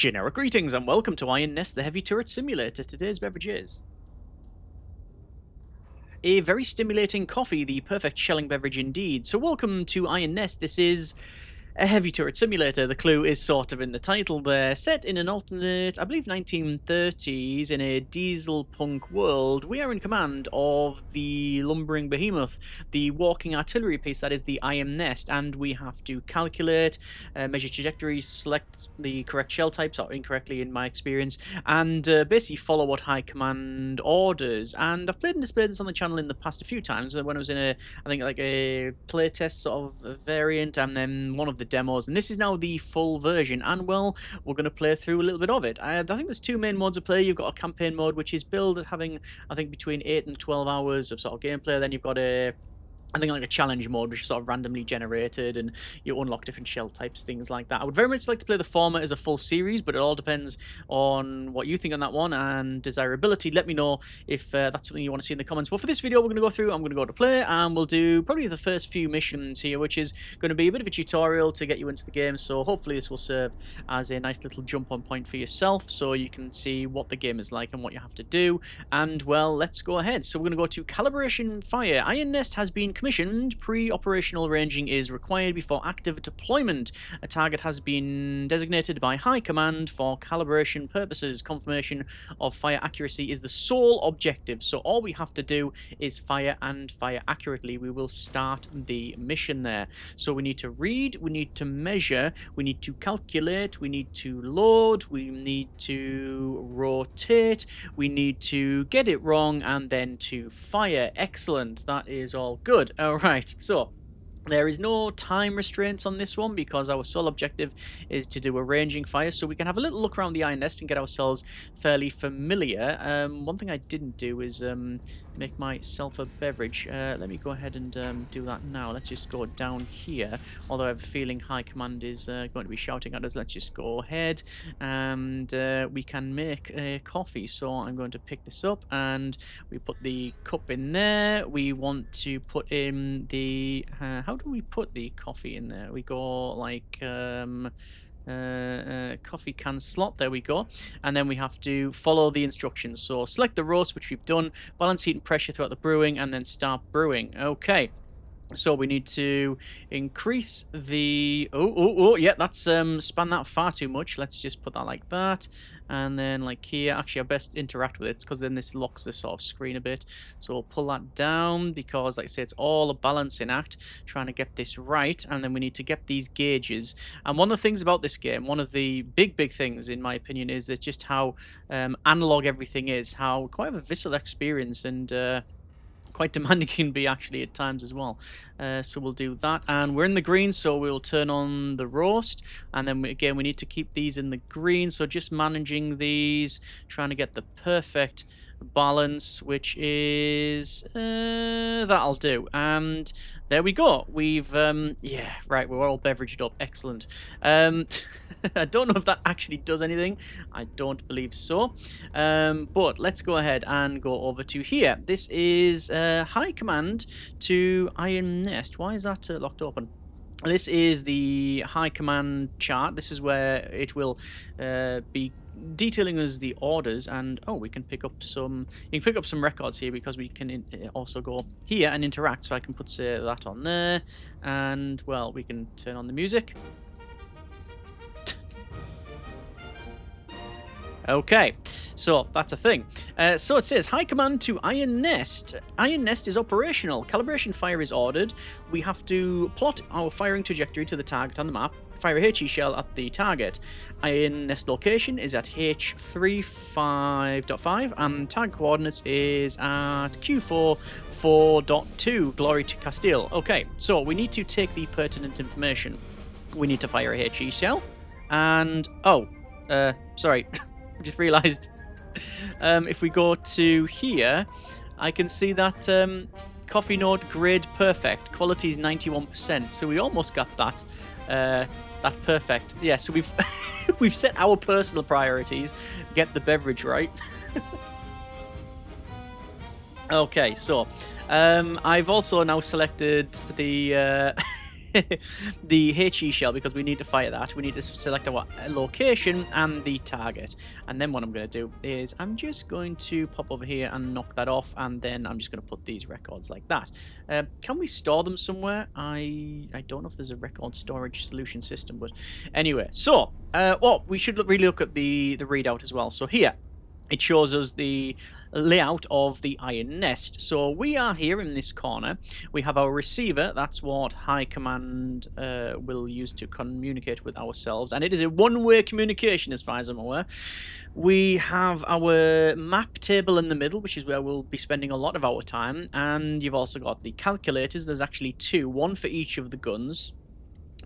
Generic greetings and welcome to Iron Nest, the heavy turret simulator. Today's beverage is a very stimulating coffee, the perfect shelling beverage indeed. So welcome to Iron Nest. This is a heavy turret simulator. The clue is sort of in the title there. Set in an alternate, I believe, 1930s in a dieselpunk world, we are in command of the lumbering behemoth, the walking artillery piece that is the Iron Nest, and we have to calculate, measure trajectories, select the correct shell types, or incorrectly in my experience, and basically follow what high command orders. And I've played and displayed this on the channel in the past a few times, when I was in a, I think like a playtest sort of variant, and then one of the demos, and this is now the full version, and well, we're going to play through a little bit of it. I think there's two main modes of play. You've got a campaign mode, which is billed at having, I think, between 8 and 12 hours of sort of gameplay. Then you've got I think like a challenge mode, which is sort of randomly generated, and you unlock different shell types, things like that. I would very much like to play the former as a full series, but it all depends on what you think on that one and desirability. Let me know if that's something you want to see in the comments. But for this video, we're going to go through, I'm going to go to play, and we'll do probably the first few missions here, which is going to be a bit of a tutorial to get you into the game. So hopefully this will serve as a nice little jump-on point for yourself, so you can see what the game is like and what you have to do. And, well, let's go ahead. So we're going to go to Calibration Fire. Iron Nest has been commissioned. Pre-operational ranging is required before active deployment. A target has been designated by High Command for calibration purposes. Confirmation of fire accuracy is the sole objective, so all we have to do is fire and fire accurately. We will start the mission there. So we need to read, we need to measure, we need to calculate, we need to load, we need to rotate, we need to get it wrong, and then to fire. Excellent, that is all good. Alright, so there is no time restraints on this one because our sole objective is to do a ranging fire, so we can have a little look around the Iron Nest and get ourselves fairly familiar. One thing I didn't do is make myself a beverage. Let me go ahead and do that now. Let's just go down here, although I have a feeling High Command is going to be shouting at us. Let's just go ahead and we can make a coffee. So I'm going to pick this up and we put the cup in there. We want to put in the how do we put the coffee in there? We go like coffee can slot, there we go, and then we have to follow the instructions. So select the roast, which we've done, balance heat and pressure throughout the brewing, and then start brewing. Okay, so we need to increase the yeah, that's span that far too much. Let's just put that like that, and then like here. Actually, I best interact with it because then this locks this sort of screen a bit. So we'll pull that down because, like I say, it's all a balancing act trying to get this right. And then we need to get these gauges. And one of the things about this game, one of the big things in my opinion, is that just how analog everything is, how quite a visceral experience and quite demanding can be actually at times as well. So we'll do that, and we're in the green, so we'll turn on the roast, and then again we need to keep these in the green, so just managing these, trying to get the perfect balance, which is that'll do. And there we go, we've yeah, right, we're all beveraged up. Excellent. I don't know if that actually does anything. I don't believe so. But let's go ahead and go over to here. This is High Command to Iron Nest. Why is that locked open? This is the High Command chart. This is where it will be detailing us the orders, and oh, we can pick up some. You can pick up some records here because we can also go here and interact. So I can put that on there, and well, we can turn on the music. Okay, so that's a thing. So it says, High Command to Iron Nest. Iron Nest is operational. Calibration fire is ordered. We have to plot our firing trajectory to the target on the map. Fire a HE shell at the target. Iron Nest location is at H35.5 and target coordinates is at Q4 4.2. Glory to Castile. Okay, so we need to take the pertinent information. We need to fire a HE shell. And, oh, sorry. I just realised if we go to here, I can see that coffee note grade perfect, quality is 91%. So we almost got that perfect. Yeah, so we've we've set our personal priorities, get the beverage right. Okay, so I've also now selected the the HE shell, because we need to fire that. We need to select our location and the target. And then what I'm going to do is I'm just going to pop over here and knock that off, and then I'm just going to put these records like that. Can we store them somewhere? I don't know if there's a record storage solution system, but anyway. So, well, we should really look at the readout as well. So here, it shows us the layout of the iron nest. So we are here in this corner. We have our receiver. That's what High Command will use to communicate with ourselves, and it is a one-way communication as far as I'm aware. We have our map table in the middle, which is where we'll be spending a lot of our time, and you've also got the calculators. There's actually two, one for each of the guns.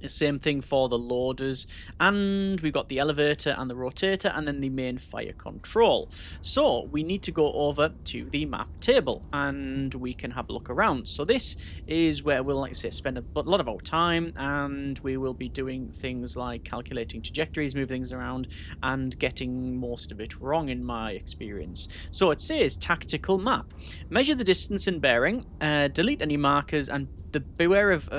The same thing for the loaders, and we've got the elevator and the rotator, and then the main fire control. So we need to go over to the map table and we can have a look around. So this is where we'll, like I say, spend a lot of our time, and we will be doing things like calculating trajectories, moving things around, and getting most of it wrong in my experience. So it says tactical map. Measure the distance and bearing, delete any markers, and beware of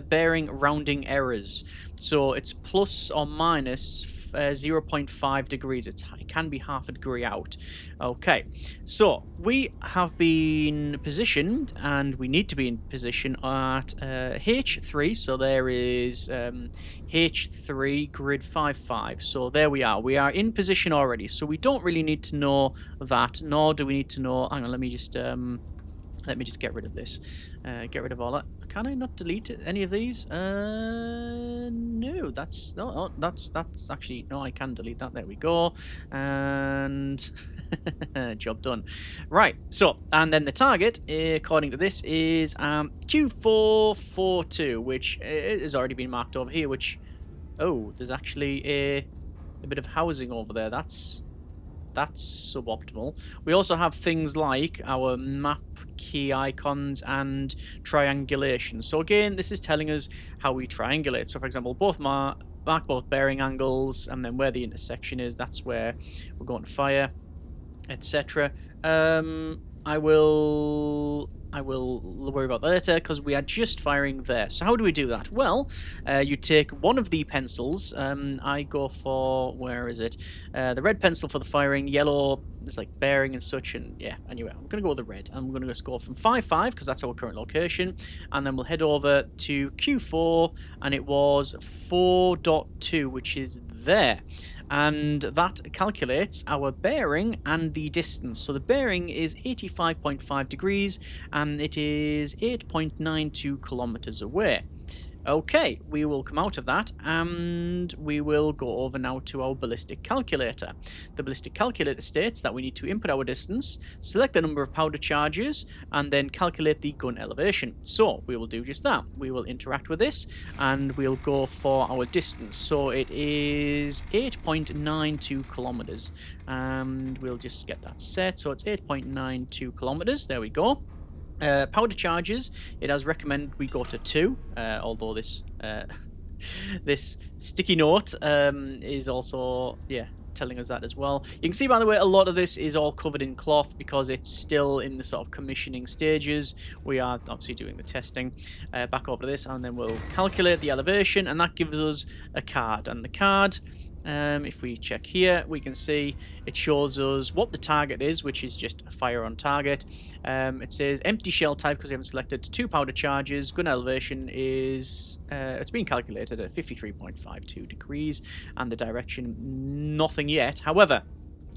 bearing rounding errors. So it's plus or minus 0.5 degrees. It can be half a degree out. Okay, so we have been positioned, and we need to be in position at H3. So there is H3 grid 55. So there we are. We are in position already. So we don't really need to know that, nor do we need to know. Hang on, let me just get rid of this. Get rid of all that. Can I not delete any of these? No, that's actually no. I can delete that. There we go. And job done. Right. So, and then the target, according to this, is Q442, which has already been marked over here. Which, oh, there's actually a bit of housing over there. That's suboptimal. We also have things like our map key icons and triangulation. So again, this is telling us how we triangulate. So for example, mark both bearing angles, and then where the intersection is, that's where we're going to fire, etc. I will worry about that later, because we are just firing there. So how do we do that? Well, you take one of the pencils. I go for, where is it? The red pencil for the firing, yellow is like bearing and such, and yeah, anyway, I'm going to go with the red. I'm going to just go from 5.5, because that's our current location, and then we'll head over to Q4, and it was 4.2, which is there. And that calculates our bearing and the distance. So the bearing is 85.5 degrees, and it is 8.92 kilometers away. Okay, we will come out of that, and we will go over now to our ballistic calculator. The ballistic calculator states that we need to input our distance, select the number of powder charges, and then calculate the gun elevation. So we will do just that. We will interact with this, and we'll go for our distance. So it is 8.92 kilometers, and we'll just get that set. So it's 8.92 kilometers. There we go. Powder charges, it has recommended we go to 2, although this this sticky note is also, yeah, telling us that as well. You can see, by the way, a lot of this is all covered in cloth because it's still in the sort of commissioning stages. We are obviously doing the testing. Back over to this, and then we'll calculate the elevation, and that gives us a card. And the card, if we check here, we can see it shows us what the target is, which is just a fire on target. It says empty shell type because we haven't selected, 2 powder charges. Gun elevation is it's been calculated at 53.52 degrees, and the direction, nothing yet. However,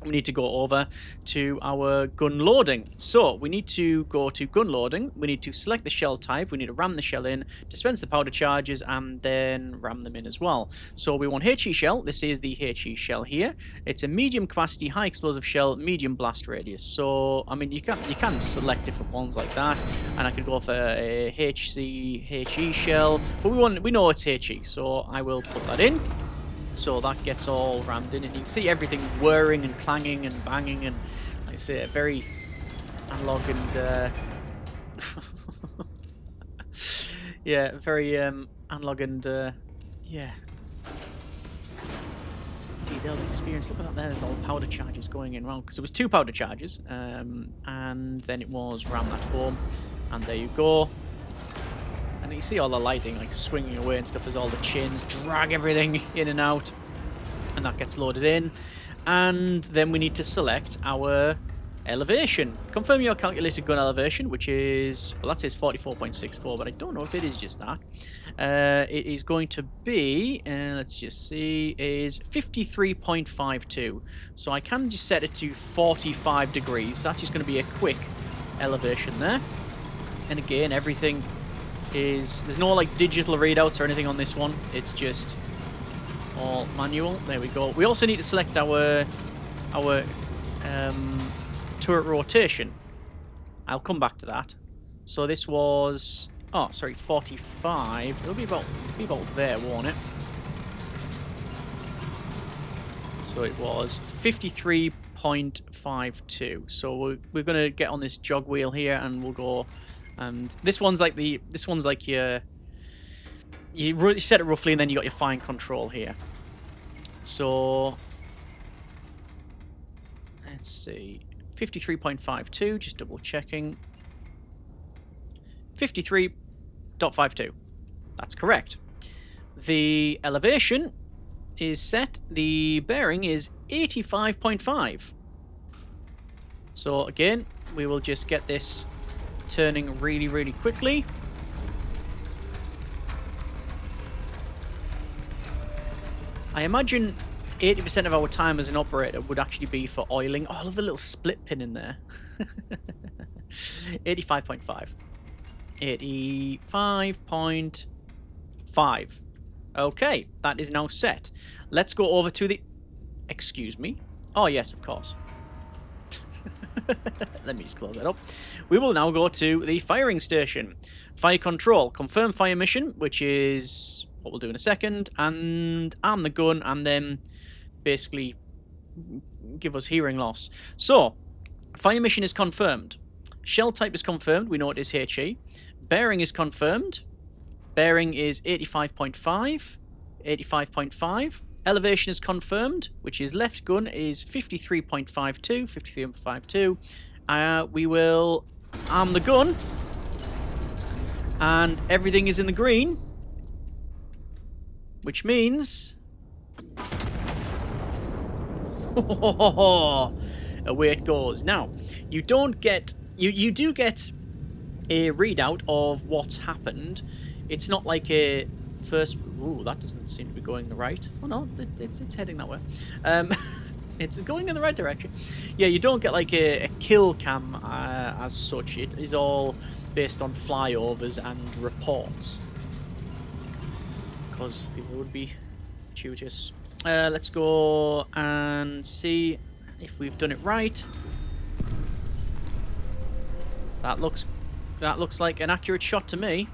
we need to go over to our gun loading. So we need to go to gun loading. We need to select the shell type. We need to ram the shell in, dispense the powder charges, and then ram them in as well. So we want HE shell. This is the HE shell here. It's a medium capacity, high explosive shell, medium blast radius. So I mean, you can select different ones like that, and I could go for a HE shell, but we know it's HE, so I will put that in. So that gets all rammed in, and you can see everything whirring and clanging and banging, and like I say, very analog and yeah, very analog and yeah, detailed experience. Look at that, there's all powder charges going in wrong, because it was 2 powder charges, and then it was ram that home, and there you go. And you see all the lighting like swinging away and stuff as all the chains drag everything in and out. And that gets loaded in. And then we need to select our elevation. Confirm your calculated gun elevation, which is, well, that says 44.64, but I don't know if it is just that. It is going to be, let's just see, is 53.52. So I can just set it to 45 degrees. That's just going to be a quick elevation there. And again, everything is, there's no like digital readouts or anything on this one. It's just all manual. There we go. We also need to select our turret rotation. I'll come back to that. So this was, oh sorry, 45. It'll be about there, won't it? So it was 53.52. So we're gonna get on this jog wheel here, and we'll go. And this one's like you set it roughly, and then you got your fine control here. So let's see, 53.52, just double checking. 53.52. That's correct. The elevation is set. The bearing is 85.5. So again, we will just get this turning really, really quickly. I imagine 80% of our time as an operator would actually be for oiling. Oh, I love the little split pin in there. 85.5. 85.5. Okay, that is now set. Let's go over to the... Excuse me? Oh, yes, of course. Let me just close that up. We will now go to the firing station. Fire control. Confirm fire mission, which is what we'll do in a second. And arm the gun, and then basically give us hearing loss. So, fire mission is confirmed. Shell type is confirmed. We know it is HE. Bearing is confirmed. Bearing is 85.5. 85.5. Elevation is confirmed, which is left gun is 53.52. 53.52. We will arm the gun. And everything is in the green. Which means... away it goes. Now, you don't get... You do get a readout of what's happened. It's not like a first... Ooh, that doesn't seem to be going the right. Oh no, it's heading that way. It's going in the right direction. Yeah, you don't get like a kill cam as such. It is all based on flyovers and reports. Because people would be dubious. Let's go and see if we've done it right. That looks like an accurate shot to me.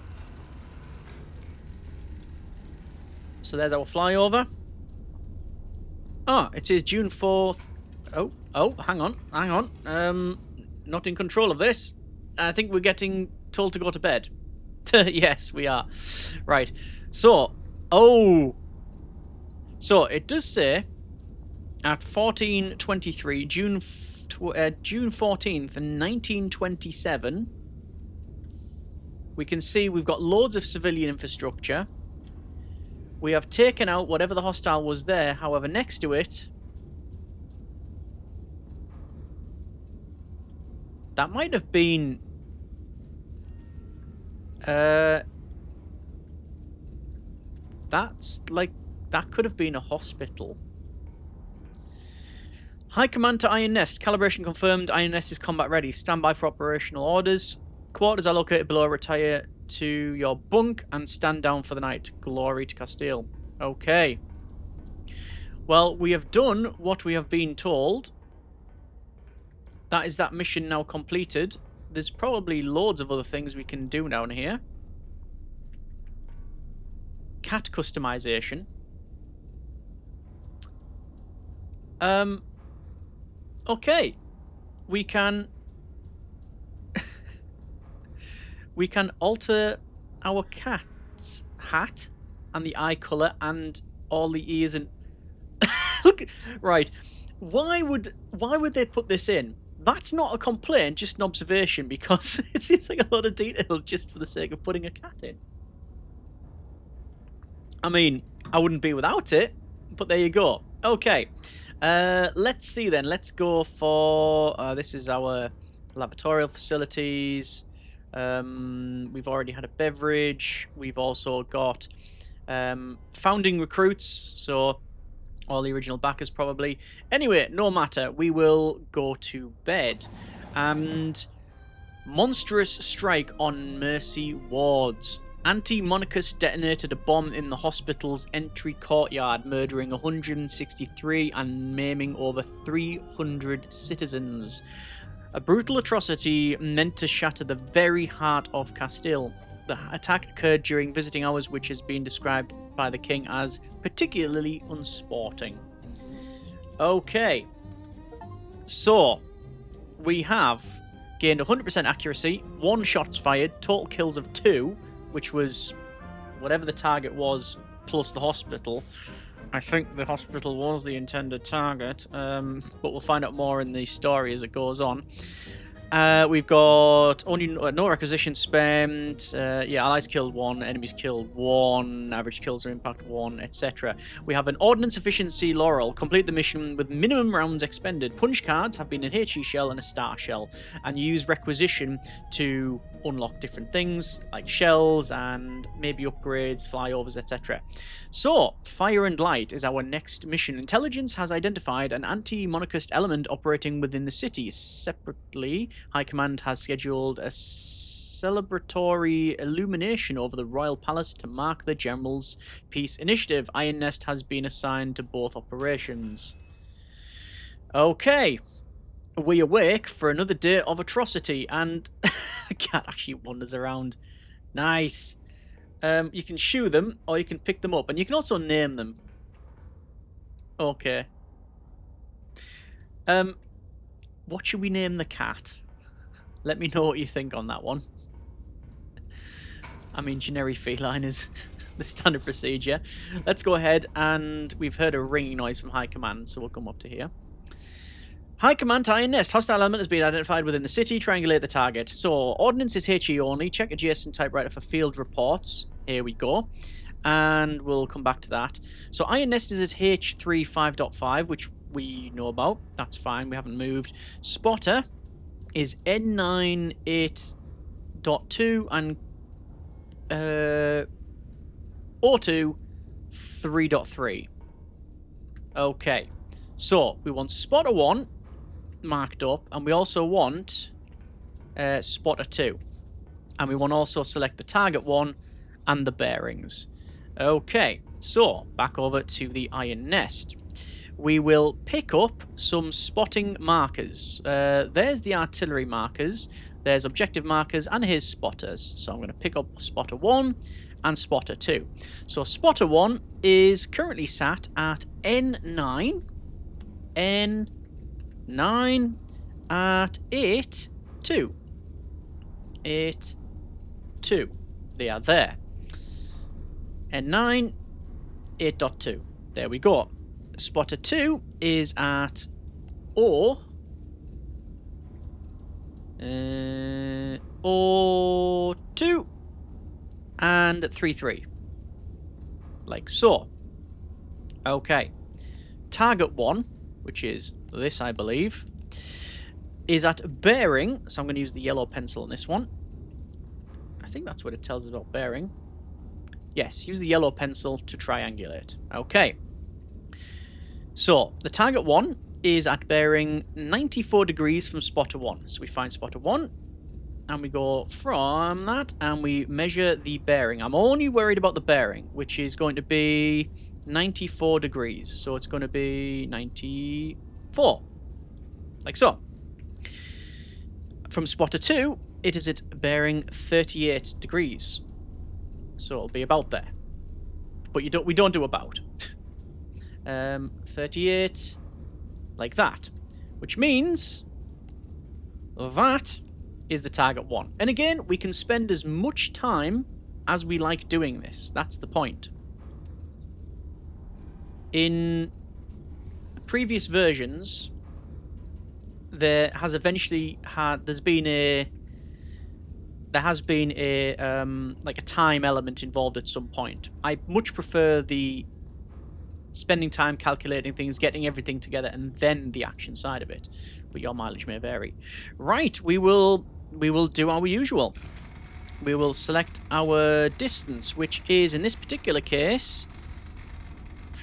So there's our flyover. Oh, it is June 4th. Oh, hang on. Not in control of this. I think we're getting told to go to bed. Yes, we are. Right. So, so it does say at 14:23, June 14th, 1927. We can see we've got loads of civilian infrastructure. We have taken out whatever the hostile was there. However, next to it, that might have been... that's like... that could have been a hospital. High Command to Iron Nest. Calibration confirmed. Iron Nest is combat ready. Stand by for operational orders. Quarters are located below. Retire to your bunk and stand down for the night. Glory to Castile. Okay. Well, we have done what we have been told. That is that mission now completed. There's probably loads of other things we can do down here. Cat customization. Okay. We can... we can alter our cat's hat and the eye colour and all the ears and... Look, right. Why would they put this in? That's not a complaint, just an observation, because it seems like a lot of detail just for the sake of putting a cat in. I mean, I wouldn't be without it, but there you go. Okay, let's see then. Let's go for this is our laboratorial facilities. We've already had a beverage. We've also got founding recruits, so all the original backers probably. Anyway, no matter. We will go to bed. And monstrous strike on Mercy wards. Anti-Monarchus detonated a bomb in the hospital's entry courtyard, murdering 163 and maiming over 300 citizens. A brutal atrocity meant to shatter the very heart of Castile. The attack occurred during visiting hours, which has been described by the king as particularly unsporting. Okay. So, we have gained 100% accuracy, 1 shots fired, total kills of 2, which was whatever the target was, plus the hospital. I think the hospital was the intended target, but we'll find out more in the story as it goes on. We've got only no requisition spent. Allies killed 1, enemies killed 1, average kills or impact 1, etc. We have an ordnance efficiency laurel. Complete the mission with minimum rounds expended. Punch cards have been an HE shell and a star shell, and use requisition to unlock different things like shells and maybe upgrades, flyovers, etc. So, Fire and Light is our next mission. Intelligence has identified an anti-monarchist element operating within the city. Separately, High Command has scheduled a celebratory illumination over the Royal Palace to mark the General's Peace Initiative. Iron Nest has been assigned to both operations. Okay. We awake for another day of atrocity, and the cat actually wanders around. Nice. You can shoe them, or you can pick them up, and you can also name them. Okay. What should we name the cat? Let me know what you think on that one. I mean, generic feline is the standard procedure. Let's go ahead, and we've heard a ringing noise from High Command, so we'll come up to here. High Command to Iron Nest. Hostile element has been identified within the city. Triangulate the target. So, ordnance is HE only. Check adjacent typewriter for field reports. Here we go. And we'll come back to that. So, Iron Nest is at H3 5.5, which we know about. That's fine. We haven't moved. Spotter is N9 8.2 and O2 3.3. Okay. So, we want Spotter 1 marked up, and we also want Spotter 2, and we want to also select the target 1 and the bearings. Okay, so back over to the Iron Nest. We will pick up some spotting markers. There's the artillery markers, there's objective markers, and here's spotters. So I'm going to pick up Spotter 1 and Spotter 2. So Spotter 1 is currently sat at N9 at 8.2. 8.2. They are there. N9, 8.2. There we go. Spotter 2 is at O2 and 3.3. Like so. Okay. Target 1, which is this, I believe, is at bearing. So I'm going to use the yellow pencil on this one. I think that's what it tells us about bearing. Yes, use the yellow pencil to triangulate. Okay. So, the target 1 is at bearing 94 degrees from Spotter 1. So we find Spotter 1, and we go from that, and we measure the bearing. I'm only worried about the bearing, which is going to be 94 degrees. So it's going to be 94. Like so. From Spotter 2, it is at bearing 38 degrees. So it'll be about there. But we don't do about. 38, like that. Which means that is the target 1. And again, we can spend as much time as we like doing this. That's the point. In previous versions, there's been a there has been a like a time element involved at some point. I much prefer the spending time calculating things, getting everything together, and then the action side of it. But your mileage may vary. Right, we will do our usual. We will select our distance, which is in this particular case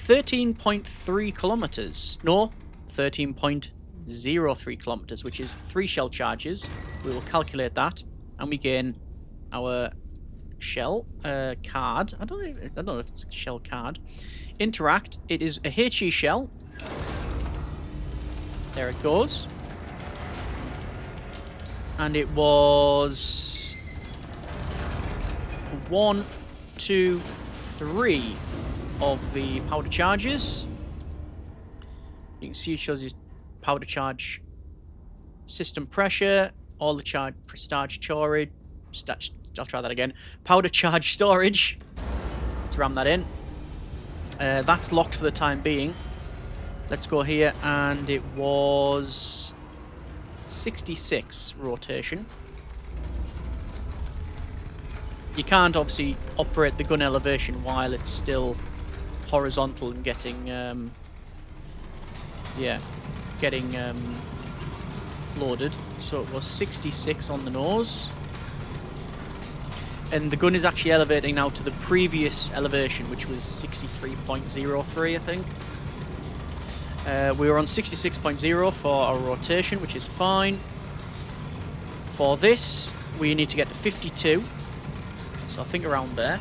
13.3 kilometers. No, 13.03 kilometers, which is 3 shell charges. We will calculate that, and we gain our shell card. I don't know if it's a shell card. Interact. It is a HE shell. There it goes. And it was 1, 2, 3 of the powder charges. You can see it shows you powder charge system pressure, all the charge storage. I'll try that again. Powder charge storage. Let's ram that in. That's locked for the time being. Let's go here, and it was 66 rotation. You can't obviously operate the gun elevation while it's still horizontal and getting loaded. So it was 66 on the nose. And the gun is actually elevating now to the previous elevation, which was 63.03, I think. We were on 66.0 for our rotation, which is fine. For this, we need to get to 52. So I think around there.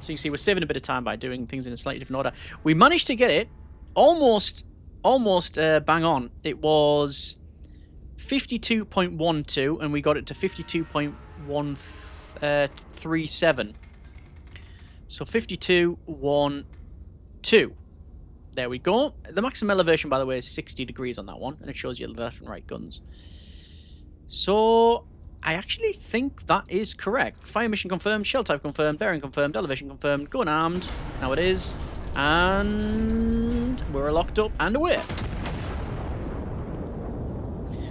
So you can see we're saving a bit of time by doing things in a slightly different order. We managed to get it almost bang on. It was 52.12, and we got it to 52.137. So 52.12. There we go. The maximum elevation, by the way, is 60 degrees on that one, and it shows you the left and right guns. So I actually think that is correct. Fire mission confirmed, shell type confirmed, bearing confirmed, elevation confirmed, gun armed. Now it is. And we're locked up and away.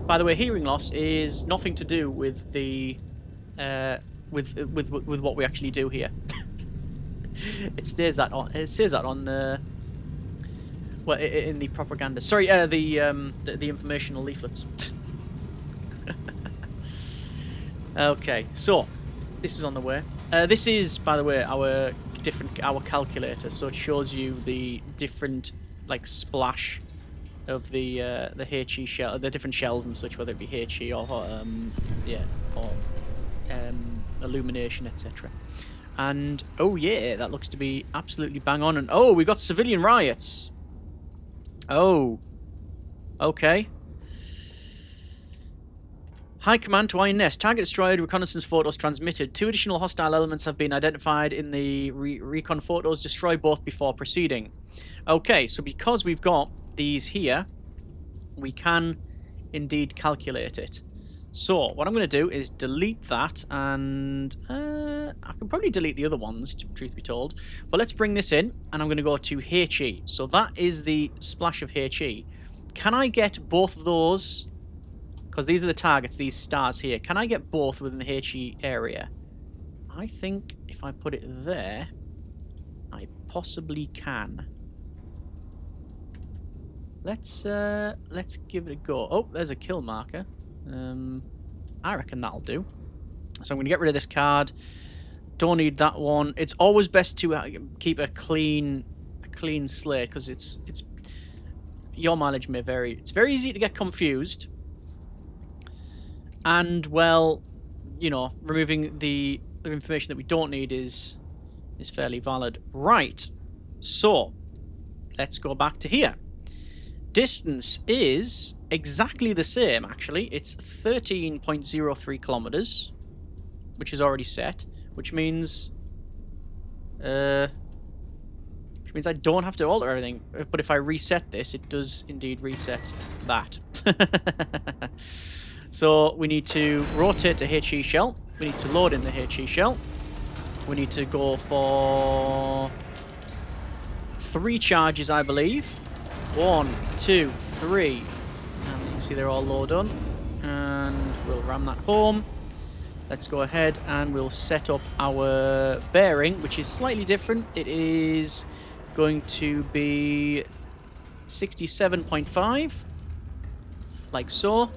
By the way, hearing loss is nothing to do with the with what we actually do here. It says that on the well, in the propaganda. Sorry, the informational leaflets. Okay, so this is on the way. This is, by the way, our calculator. So it shows you the different like splash of the HE shell, the different shells and such, whether it be HE or illumination, etc. And oh yeah, that looks to be absolutely bang on. And oh, we got civilian riots. Oh, okay. High command to INS. Target destroyed. Reconnaissance photos transmitted. 2 additional hostile elements have been identified in the recon photos. Destroy both before proceeding. Okay, so because we've got these here, we can indeed calculate it. So what I'm going to do is delete that, and I can probably delete the other ones, truth be told. But let's bring this in, and I'm going to go to HE. So that is the splash of HE. Can I get both of those? Because these are the targets, these stars here. Can I get both within the HE area? I think if I put it there, I possibly can. Let's give it a go. Oh, there's a kill marker. I reckon that'll do. So I'm going to get rid of this card. Don't need that one. It's always best to keep a clean slate, because it's your mileage may vary. It's very easy to get confused. And, well, you know, removing the information that we don't need is fairly valid. Right. So, let's go back to here. Distance is exactly the same, actually. It's 13.03 kilometers, which is already set, which means I don't have to alter everything. But if I reset this, it does indeed reset that. So we need to rotate to HE shell. We need to load in the HE shell. We need to go for 3 charges, I believe. 1, 2, 3. And you can see they're all low done. And we'll ram that home. Let's go ahead and we'll set up our bearing, which is slightly different. It is going to be 67.5, like so.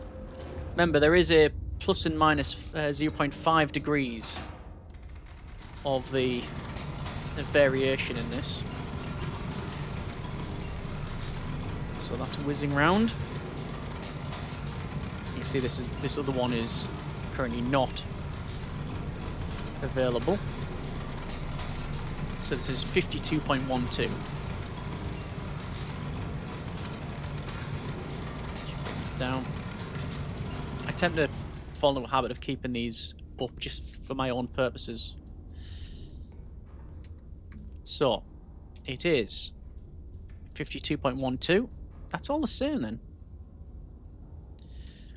Remember, there is a plus and minus 0.5 degrees of the variation in this. So that's whizzing round. You see, this other one is currently not available. So this is 52.12. Down. I tend to fall into a habit of keeping these up just for my own purposes. So it is 52.12. That's all the same then.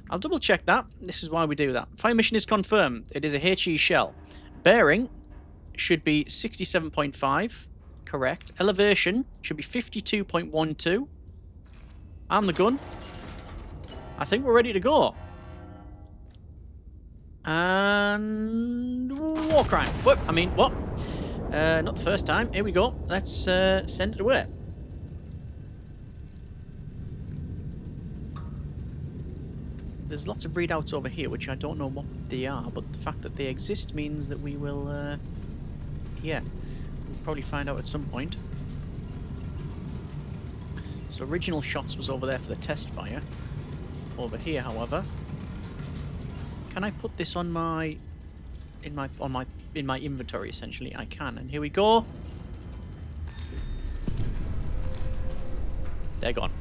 I'll double check that. This is why we do that. Fire mission is confirmed. It is a HE shell. Bearing should be 67.5. Correct. Elevation should be 52.12. And the gun. I think we're ready to go. And war crime. What? I mean, what? Not the first time. Here we go. Let's send it away. There's lots of readouts over here, which I don't know what they are, but the fact that they exist means that we will, yeah, we'll probably find out at some point. So original shots was over there for the test fire. Over here, however, can I put this on my in my inventory? Essentially, I can, and here we go. They're gone.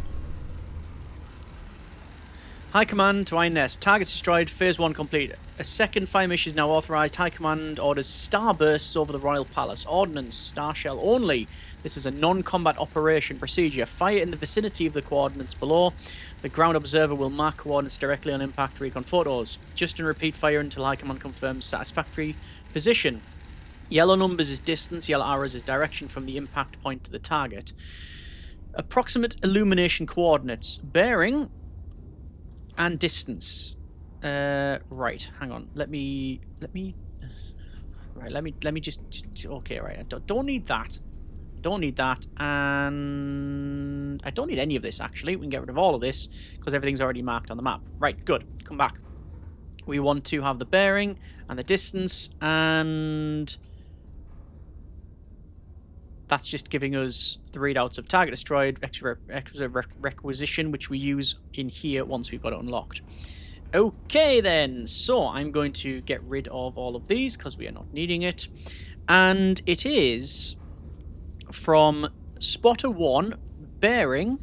High Command to INS. Targets destroyed. Phase 1 complete. A second fire mission is now authorized. High Command orders starbursts over the Royal Palace. Ordnance, star shell only. This is a non-combat operation procedure. Fire in the vicinity of the coordinates below. The ground observer will mark coordinates directly on impact recon photos. Just and repeat fire until High Command confirms satisfactory position. Yellow numbers is distance. Yellow arrows is direction from the impact point to the target. Approximate illumination coordinates. Bearing and distance. Right, hang on. Let me just okay, right. I don't need that. Don't need that, and I don't need any of this, actually. We can get rid of all of this, because everything's already marked on the map. Right, good. Come back. We want to have the bearing, and the distance, and that's just giving us the readouts of target destroyed, extra requisition, which we use in here once we've got it unlocked. Okay, then. So I'm going to get rid of all of these, because we are not needing it. And it is from spotter 1, bearing.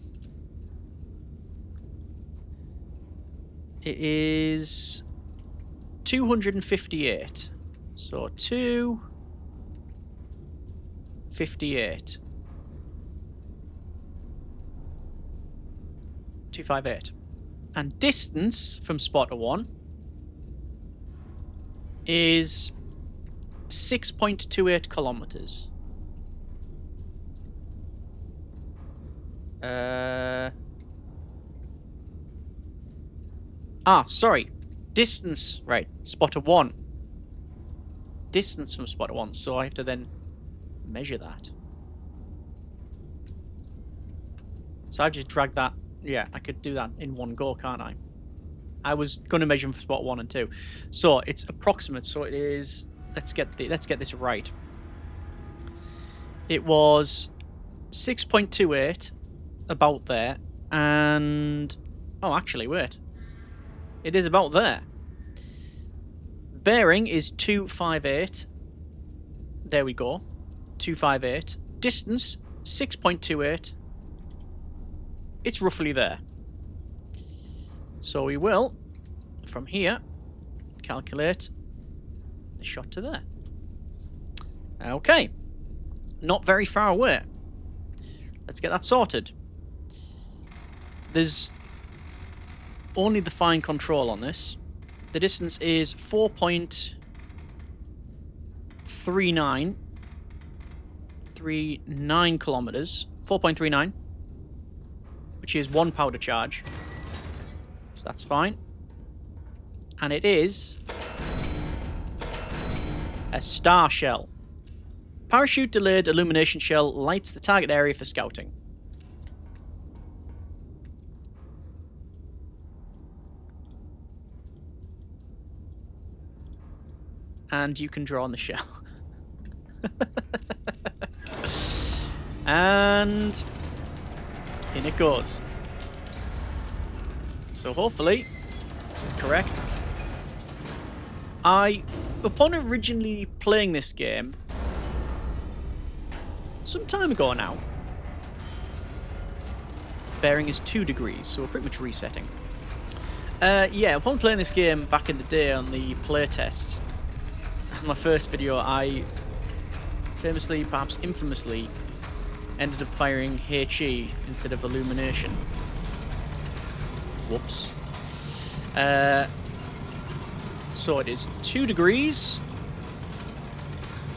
It is 258. So 258. 258. And distance from spotter 1 is 6.28 kilometers. Sorry. Distance, right. Spotter 1. Distance from spotter 1. So I have to then measure that. So I've just dragged that. Yeah, I could do that in one go, can't I? I was going to measure them for spot 1 and 2. So it's approximate. So it is. Let's get this right. It was 6.28, about there, and actually, wait. It is about there. Bearing is 258. There we go. 258. Distance 6.28. It's roughly there. So we will, from here, calculate the shot to there. Okay. Not very far away. Let's get that sorted. There's only the fine control on this. The distance is 4.39 kilometers. 4.39. Which is 1 powder charge. So that's fine. And it is A star shell. Parachute delayed illumination shell lights the target area for scouting. And you can draw on the shell. And in it goes. So hopefully this is correct. Upon originally playing this game some time ago now, bearing is 2 degrees, so we're pretty much resetting. Yeah, upon playing this game back in the day on the playtest, my first video, I famously, perhaps infamously, ended up firing HE instead of illumination. Whoops. So it is 2 degrees,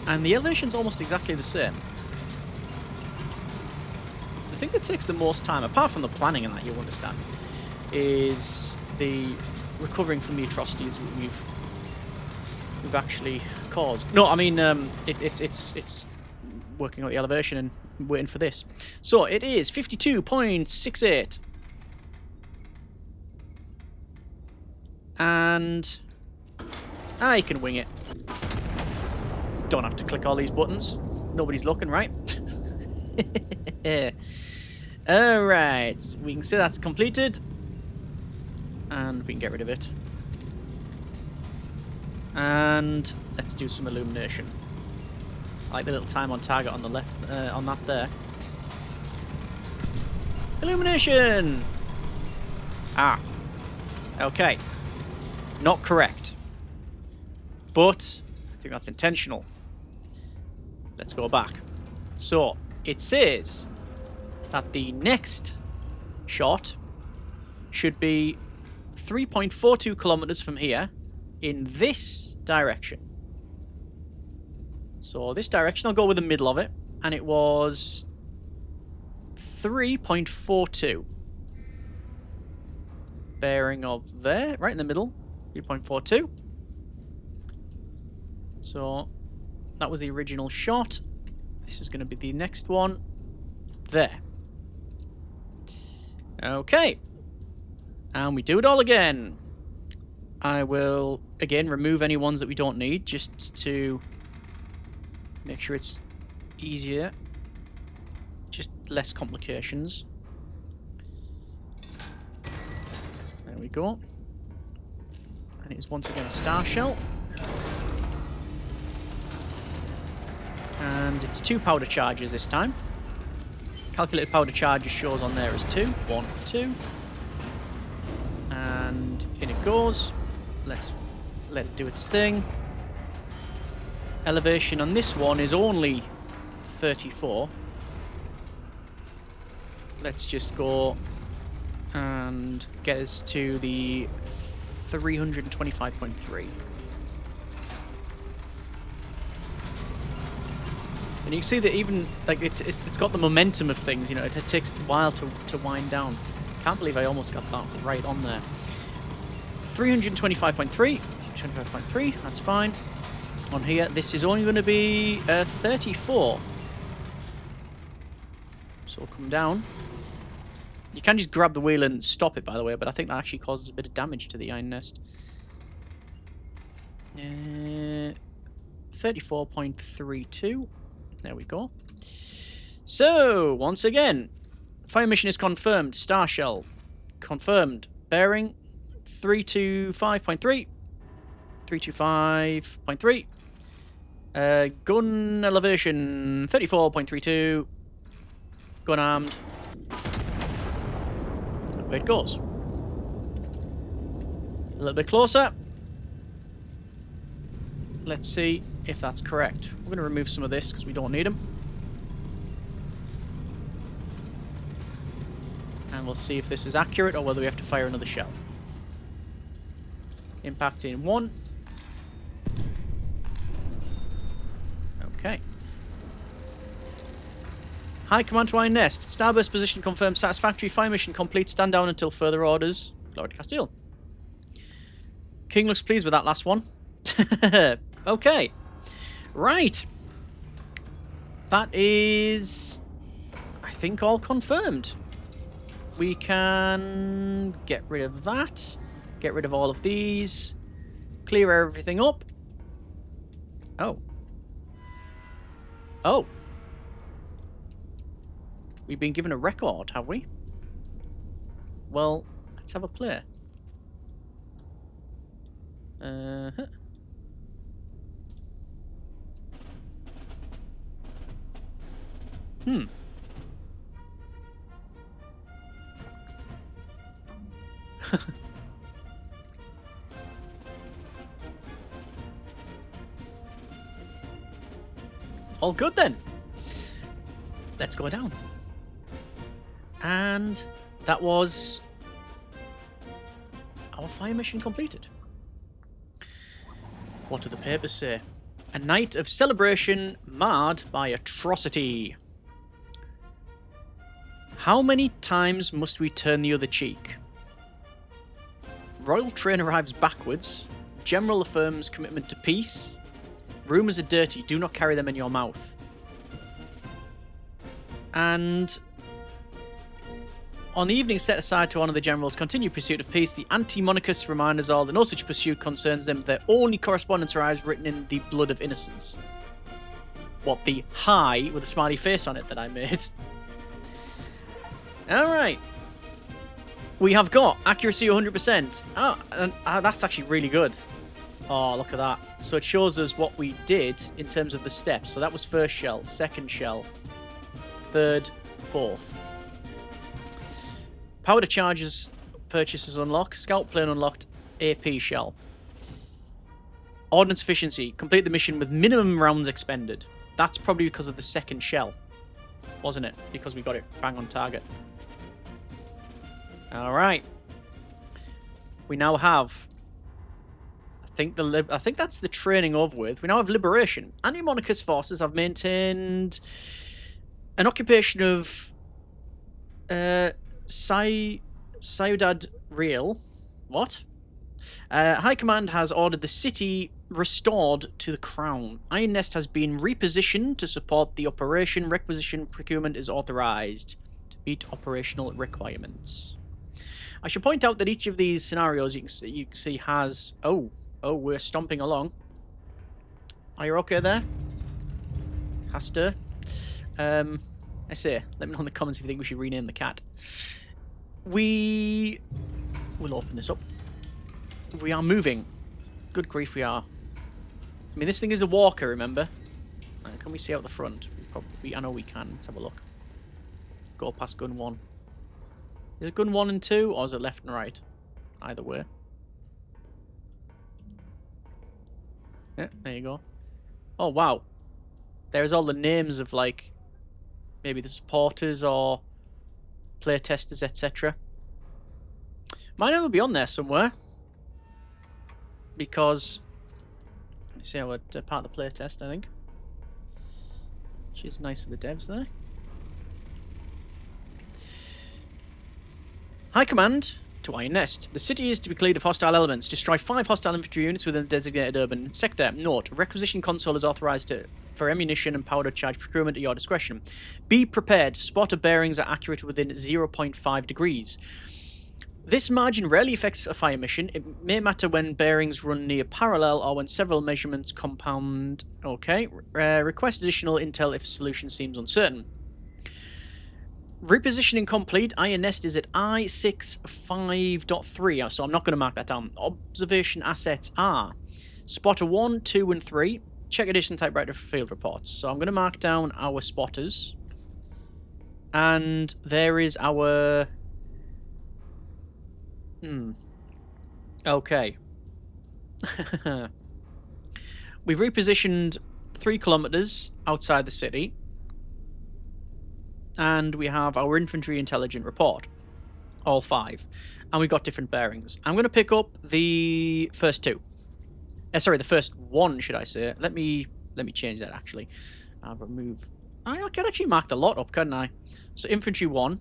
and the elevation's almost exactly the same. The thing that takes the most time, apart from the planning and that you'll understand, is the recovering from the atrocities we've actually caused. No, I mean it's working out the elevation and waiting for this. So it is 52.68, and I can wing it. Don't have to click all these buttons. Nobody's looking, right? Alright, we can see that's completed. And we can get rid of it. And let's do some illumination. I like the little time on target on the left, on that there. Illumination! Ah. Okay. Not correct. But I think that's intentional. Let's go back. So, it says that the next shot should be 3.42 kilometers from here in this direction. So this direction, I'll go with the middle of it, and it was 3.42. Bearing of there, right in the middle, 3.42. So that was the original shot. This is going to be the next one. There. Okay. And we do it all again. I will, again, remove any ones that we don't need, just to make sure it's easier. Just less complications. There we go. And it is once again a star shell. And it's 2 powder charges this time. Calculated powder charges shows on there as 2. 1, 2. And in it goes. Let's let it do its thing. Elevation on this one is only 34. Let's just go and get us to the 325.3. And you can see that even like it's got the momentum of things, you know, it takes a while to wind down. Can't believe I almost got that right on there. 325.3, 325.3, that's fine. On here, this is only going to be 34. So we'll come down. You can just grab the wheel and stop it, by the way, but I think that actually causes a bit of damage to the iron nest. 34.32. There we go. So, once again, fire mission is confirmed. Star shell confirmed. Bearing 325.3. 325.3. Gun elevation 34.32. Gun armed. Away it goes. A little bit closer. Let's see if that's correct. We're going to remove some of this because we don't need them. And we'll see if this is accurate or whether we have to fire another shell. Impact in 1. Okay. High command to Iron Nest. Starburst position confirmed satisfactory. Fire mission complete. Stand down until further orders. Glory to Castile. King looks pleased with that last one. Okay. Right. That is, I think, all confirmed. We can get rid of that. Get rid of all of these. Clear everything up. Oh. Oh. We've been given a record, have we? Well, let's have a play. Uh-huh. Hmm. All good then. Let's go down. And that was our fire mission completed. What do the papers say? A night of celebration marred by atrocity. How many times must we turn the other cheek? Royal train arrives backwards. General affirms commitment to peace. Rumours are dirty. Do not carry them in your mouth. And on the evening set aside to honour the General's continued pursuit of peace, the anti-monarchists remind us all that no such pursuit concerns them. Their only correspondence arrives written in the blood of innocence. What, the hi with a smiley face on it that I made? Alright. We have got accuracy 100%. Oh, and that's actually really good. Oh, look at that. So it shows us what we did in terms of the steps. So that was first shell, second shell, third, fourth. Powder charges purchases unlocked. Scout plane unlocked. AP shell. Ordnance efficiency. Complete the mission with minimum rounds expended. That's probably because of the second shell, wasn't it? Because we got it bang on target. Alright. We now have... I think that's the training over with. We now have liberation. Anti-monarchist forces have maintained an occupation of Ciudad Real. What? High Command has ordered the city restored to the crown. Iron Nest has been repositioned to support the operation. Requisition procurement is authorized to meet operational requirements. I should point out that each of these scenarios you can see has... Oh, we're stomping along. Are you okay there? Haster? I say, let me know in the comments if you think we should rename the cat. We will open this up. We are moving. Good grief, we are. I mean, this thing is a walker, remember? Can we see out the front? I know we can. Let's have a look. Go past gun 1. Is it gun 1 and 2, or is it left and right? Either way. Yeah, there you go. Oh, wow. There's all the names of, like, maybe the supporters or playtesters, etc. Might never be on there somewhere. Because, you see how it's part of the playtest, I think. She's nice of the devs there. High Command to Iron Nest. The city is to be cleared of hostile elements. Destroy 5 hostile infantry units within the designated urban sector. Note, requisition console is authorized for ammunition and powder charge procurement at your discretion. Be prepared. Spotter bearings are accurate within 0.5 degrees. This margin rarely affects a fire mission. It may matter when bearings run near parallel or when several measurements compound. Okay. Request additional intel if solution seems uncertain. Repositioning complete. Iron Nest is at I65.3, so I'm not going to mark that down. Observation assets are Spotter 1, 2, and 3. Check edition typewriter for field reports. So I'm going to mark down our spotters. And there is our... Okay. We've repositioned 3 kilometers outside the city. And we have our infantry intelligent report. All 5. And we've got different bearings. I'm going to pick up the first 2. Sorry, the first 1, should I say. Let me change that, actually. I'll remove... I can actually mark the lot up, couldn't I? So, infantry 1.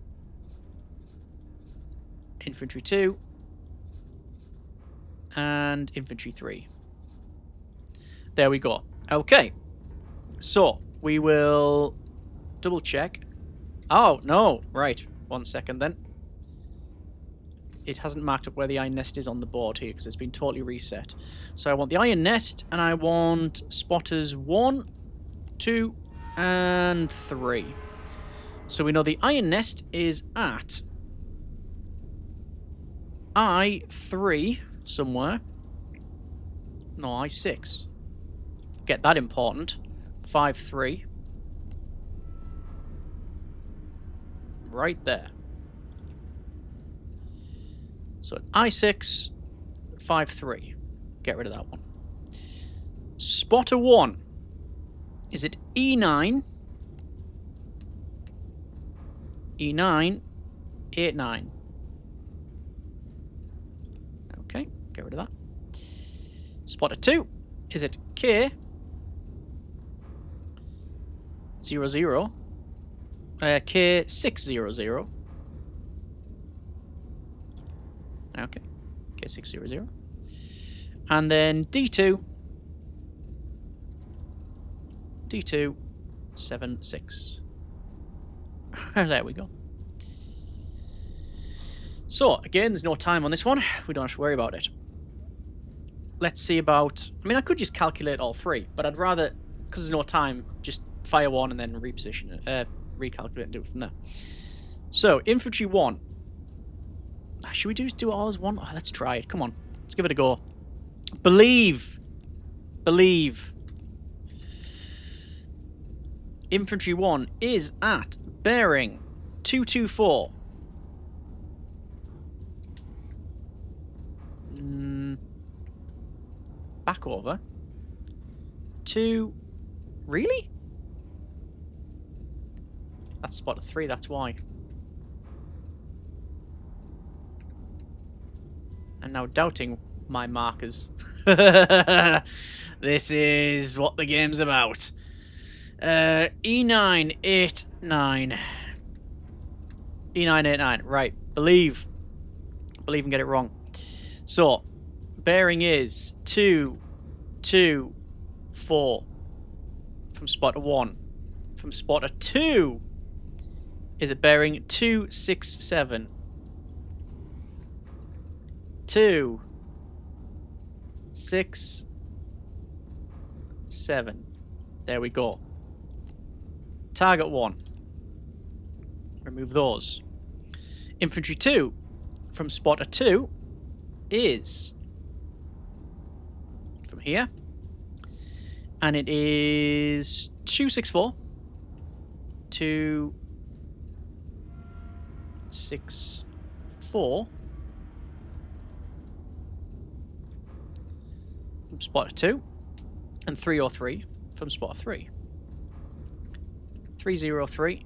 Infantry 2. And infantry 3. There we go. Okay. So, we will double check. Oh, no. Right. 1 second then. It hasn't marked up where the iron nest is on the board here because it's been totally reset. So I want the iron nest and I want spotters 1, 2, and 3. So we know the iron nest is at I3 somewhere. No, I6. Get that important. 5-3. Right there. So I6, 5-3. Get rid of that one. Spotter 1. Is it E9? E9, 8-9. Okay, get rid of that. Spotter 2. Is it K? 00. K600. Okay, K600. And then D2. D2, 7-6. There we go. So, again, there's no time on this one. We don't have to worry about it. Let's see about... I mean, I could just calculate all 3, but I'd rather, because there's no time, just fire 1 and then reposition it, recalculate and do it from there. So, infantry 1. Should we do it all as one? Oh, let's try it. Come on. Let's give it a go. Believe. Believe. Infantry 1 is at bearing 224. Back over. 2. Really? That's spotter 3, that's why. And now doubting my markers. This is what the game's about. E9, 8, 9. E9, 8, 9. Right. Believe. Believe and get it wrong. So, bearing is 2, 2, 4. From spotter 1. From spotter 2. Is it bearing 2, 6, 7? 2, 6, 7. There we go. Target 1. Remove those. Infantry 2 from spotter 2 is from here. And it is 264. 2, 6, 4. From spotter 2. And 303 from spotter 3. 303.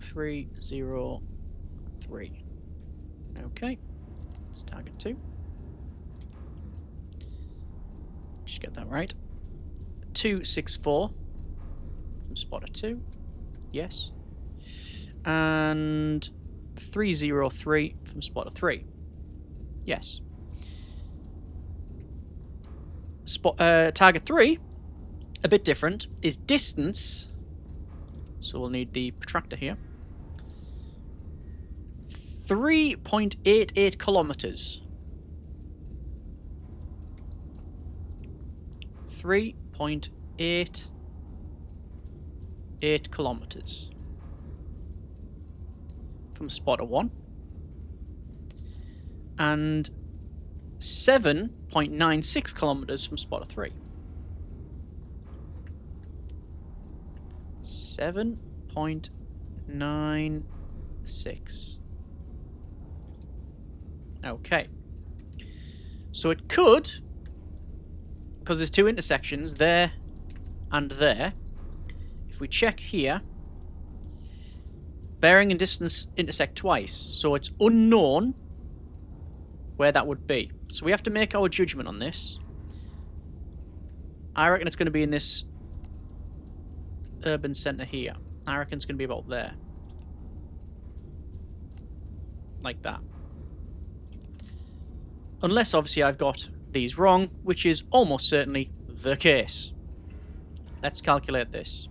303. Okay. Let's target 2. Just get that right. 264 from spotter 2. Yes. And 303 from spotter 3. Yes. Target 3, a bit different, is distance. So we'll need the protractor here. 3.88 kilometers. 3.88 kilometers. From spotter 1. And 7.96 kilometers from spotter 3. 7.96. Okay. So it could, because there's 2 intersections, there and there. If we check here, bearing and distance intersect twice, so it's unknown where that would be. So we have to make our judgment on this. I reckon it's going to be in this urban centre here. I reckon it's going to be about there. Like that. Unless, obviously, I've got these wrong, which is almost certainly the case. Let's calculate this.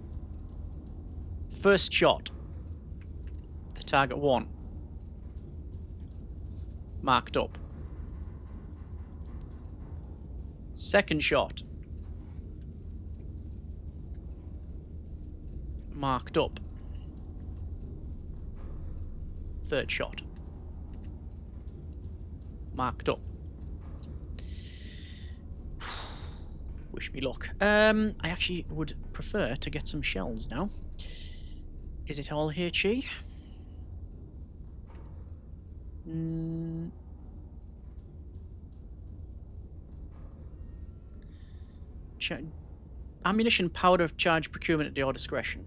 First shot. The target 1. Marked up. Second shot. Marked up. Third shot. Marked up. Wish me luck. I actually would prefer to get some shells now. Is it all HE? Ammunition, powder, charge, procurement at your discretion.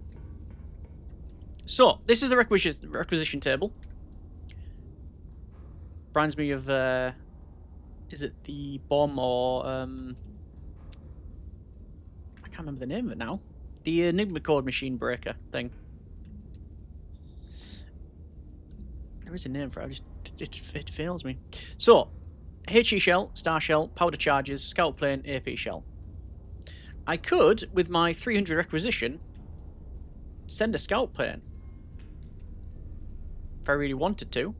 So, this is the requisition table. Reminds me of, is it the bomb or, I can't remember the name of it now. The Enigma code machine breaker thing. There is a name for it, it fails me. So, HE shell, star shell, powder charges, scout plane, AP shell. I could, with my 300 requisition, send a scout plane. If I really wanted to.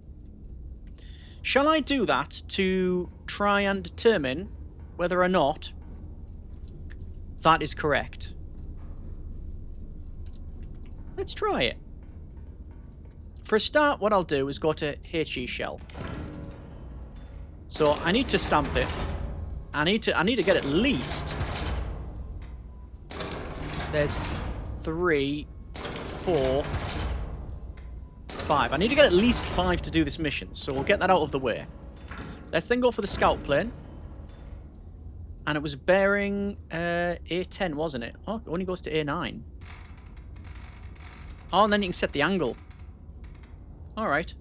Shall I do that to try and determine whether or not that is correct? Let's try it. For a start, what I'll do is go to HE shell. So I need to stamp it. I need to get at least. There's 3, 4, 5. I need to get at least 5 to do this mission, so we'll get that out of the way. Let's then go for the scout plane. And it was bearing A10, wasn't it? Oh, it only goes to A9. Oh, and then you can set the angle. Alright.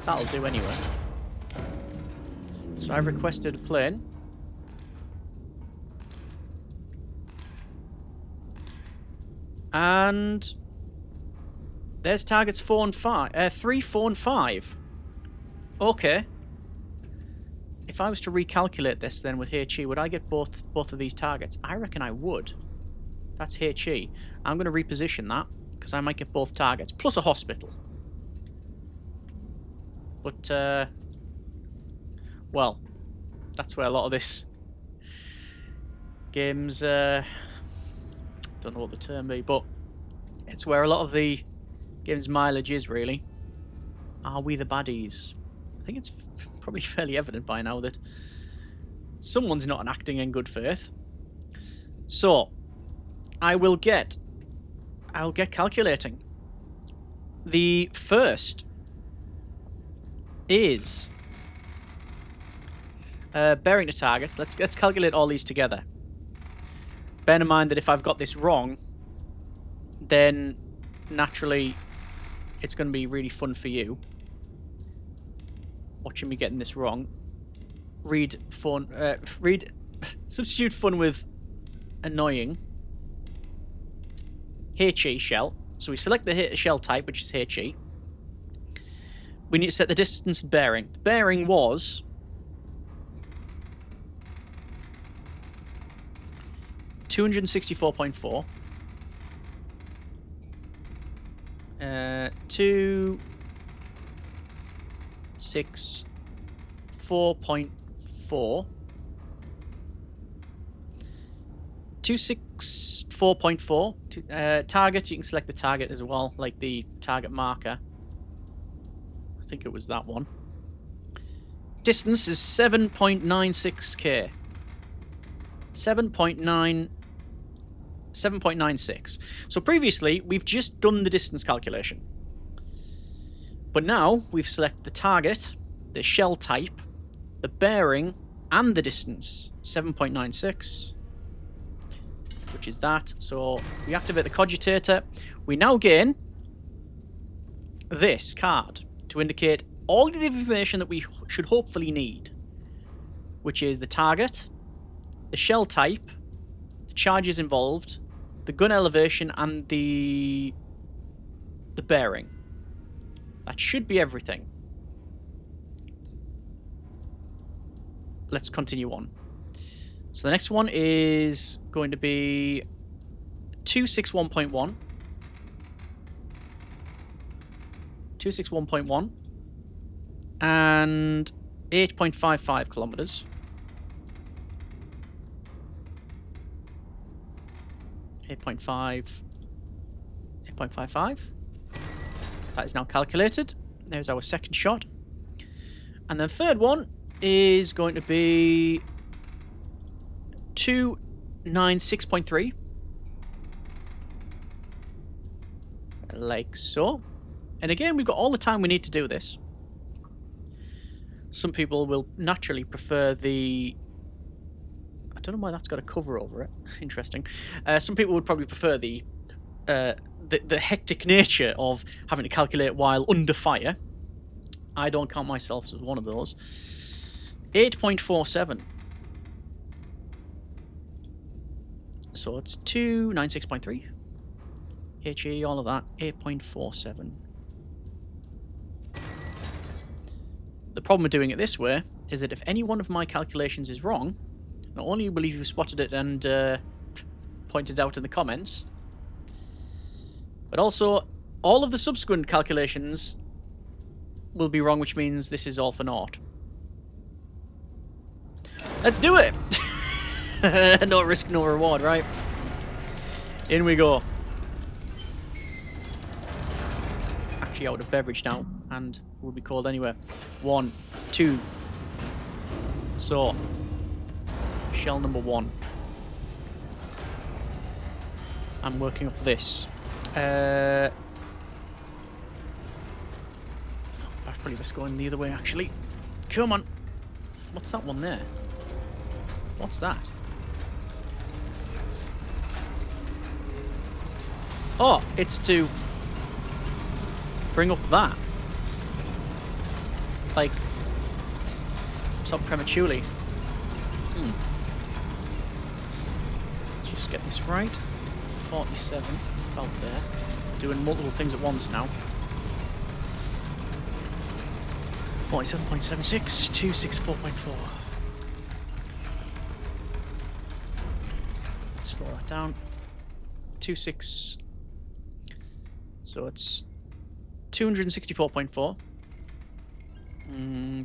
That'll do anyway. So I've requested a plane. And there's targets 4 and 5. 3, 4, and 5. Okay. If I was to recalculate this then with HE, would I get both of these targets? I reckon I would. That's HE. I'm going to reposition that because I might get both targets plus a hospital. But well, that's where a lot of this game's don't know what the term be, but it's where a lot of the game's mileage is, really. Are we the baddies? I think it's probably fairly evident by now that someone's not acting in good faith. So, I'll get calculating. The first is bearing the target. Let's calculate all these together. Bear in mind that if I've got this wrong, then naturally it's going to be really fun for you watching me getting this wrong. Substitute fun with annoying. HE shell. So we select the shell type, which is HE. We need to set the distance and bearing. The bearing was 264.4. 264.4. 264.4. Target, you can select the target as well, like the target marker. I think it was that one. Distance is 7.96k. 7.96. So previously, we've just done the distance calculation. But now, we've selected the target, the shell type, the bearing, and the distance. 7.96. Which is that. So, we activate the cogitator. We now gain this card to indicate all the information that we should hopefully need. Which is the target, the shell type, the charges involved, the gun elevation, and the bearing. That should be everything. Let's continue on. So the next one is going to be 261.1. 261.1. And 8.55 kilometers. 8.5. 8.55. That is now calculated. There's our second shot. And then third one is going to be 296.3. Like so. And again, we've got all the time we need to do this. Some people will naturally prefer the... I don't know why that's got a cover over it. Interesting. Some people would probably prefer the hectic nature of having to calculate while under fire. I don't count myself as one of those. 8.47. So it's 296.3. HE, all of that. 8.47. The problem with doing it this way is that if any one of my calculations is wrong, not only will you have spotted it and pointed out in the comments, but also all of the subsequent calculations will be wrong, which means this is all for naught. Let's do it! No risk, no reward, right? In we go. Actually out of Beverage now, and will be called anywhere. 1, 2. So, shell number 1. I'm working up this. I'd probably best going the other way, actually. Come on. What's that one there? What's that? Oh, it's to bring up that. Like, so prematurely. Let's just get this right. 47, about there. Doing multiple things at once now. 47.76, 264.4. Slow that down. 26. So it's 264.4.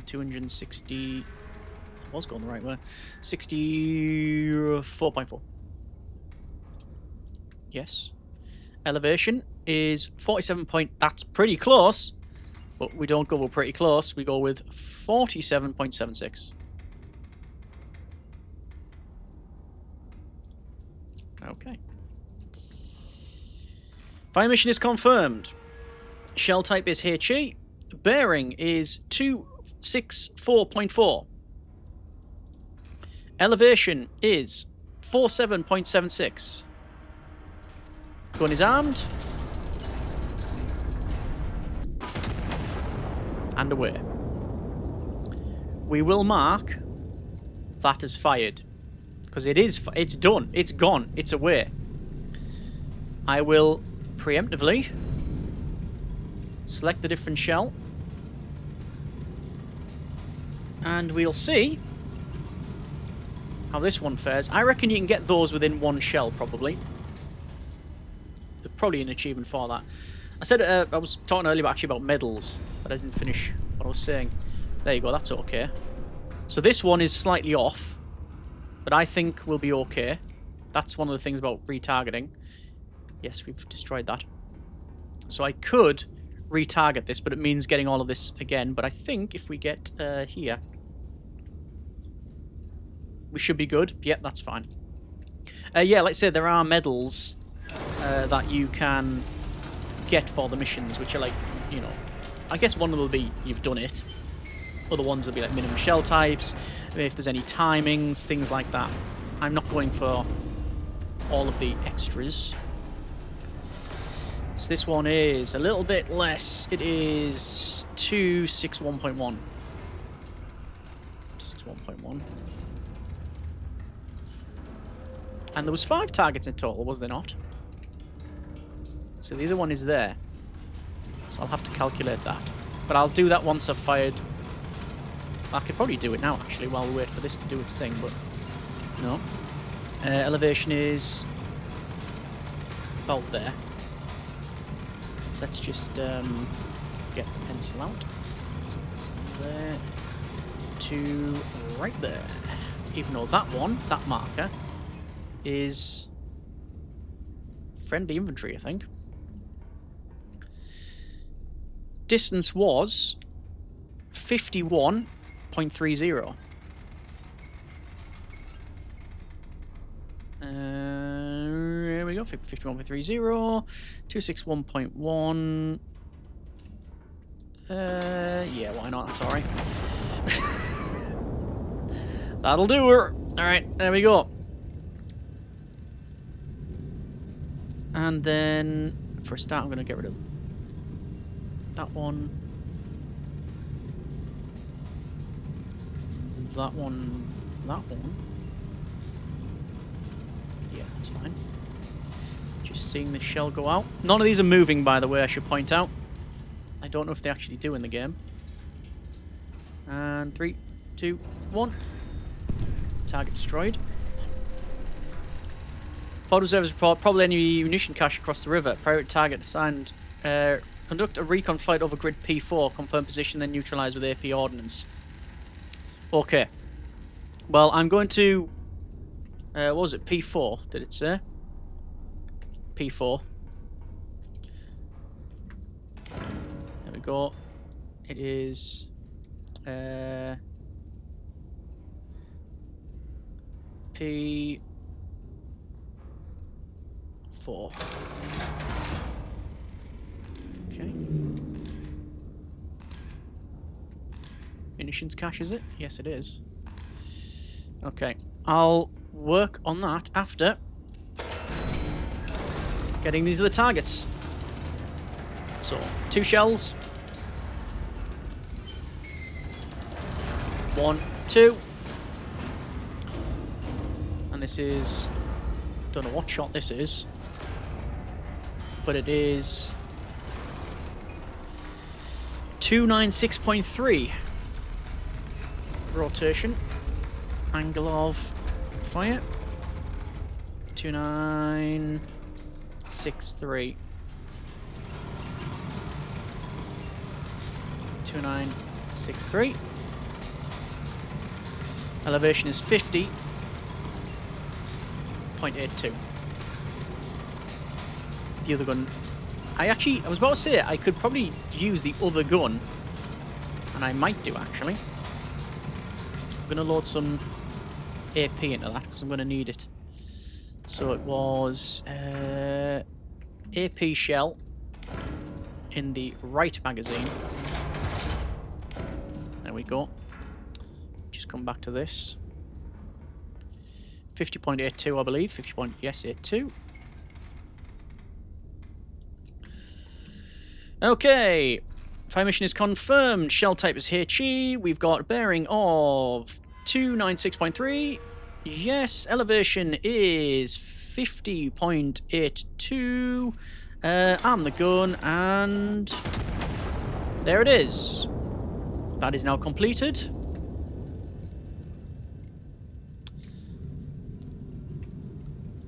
260. I was going the right way. 64.4. Yes. Elevation is 47 point. That's pretty close. But we don't go with pretty close. We go with 47.76. Okay. Fire mission is confirmed. Shell type is HE. Bearing is 264.4. Elevation is 47.76. Gun is armed. And away. We will mark that as fired. Because it's done. It's gone. It's away. I will preemptively select the different shell. And we'll see how this one fares. I reckon you can get those within one shell, probably. There's probably an achievement for that. I said I was talking earlier actually about medals, but I didn't finish what I was saying. There you go, that's okay. So this one is slightly off, but I think we'll be okay. That's one of the things about retargeting. Yes, we've destroyed that. So I could retarget this, but it means getting all of this again. But I think if we get here, we should be good. Yep, that's fine. Yeah, like I said, there are medals that you can get for the missions, which are like, you know, I guess one of them will be you've done it. Other ones will be like minimum shell types, if there's any timings, things like that. I'm not going for all of the extras. So this one is a little bit less. It is 261.1. 261.1. And there was 5 targets in total, was there not? So the other one is there. So I'll have to calculate that. But I'll do that once I've fired. I could probably do it now, actually, while we wait for this to do its thing, but No. Elevation is about there. Let's just get the pencil out. So it's there to right there. Even though that one, that marker, is friendly infantry, I think. Distance was 51.30. Here we go, 51.30, 261.1. Yeah, why not? That's alright. That'll do her. Alright, there we go. And then, for a start, I'm going to get rid of that one. That one. That one. Yeah, that's fine. Just seeing the shell go out. None of these are moving, by the way, I should point out. I don't know if they actually do in the game. And 3, 2, 1. Target destroyed. Pod observers report probably any munition cache across the river. Priority target assigned. Conduct a recon flight over grid P4. Confirm position, then neutralize with AP ordnance. Okay. Well, I'm going to... what was it? P4, did it say? P4. There we go. It is... P4. Okay. Munitions cache, is it? Yes, it is. Okay. I'll work on that after getting these other targets. So, 2 shells. 1, 2. And this is... don't know what shot this is. But it is... 296.3. Rotation. Angle of fire. 2963. 2963. Elevation is 50.82. The other gun. I was about to say I could probably use the other gun, and I might do actually. I'm gonna load some AP into that because I'm gonna need it. So it was AP shell in the right magazine. There we go. Just come back to this. 50.82, I believe. 82. Okay. Fire mission is confirmed. Shell type is HE. We've got a bearing of 296.3. Yes. Elevation is 50.82. Arm the gun, and there it is. That is now completed.